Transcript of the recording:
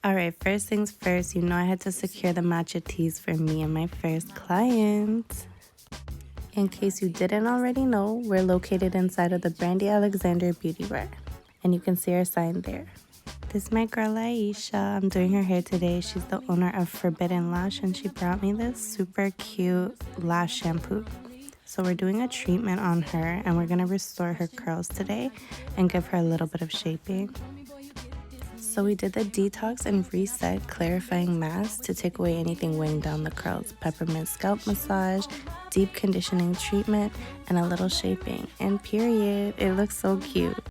Alright, first things first, you know I had to secure the matcha teas for me and my first client. In case you didn't already know, we're located inside of the Brandy Alexander Beauty Bar, and you can see our sign there. This is my girl Aisha. I'm doing her hair today. She's the owner of Forbidden Lash, and she brought me this super cute lash shampoo. So we're doing a treatment on her, and we're gonna restore her curls today and give her a little bit of shaping. So we did the detox and reset clarifying mask to take away anything weighing down the curls, peppermint scalp massage, deep conditioning treatment, and a little shaping. And period, it looks so cute.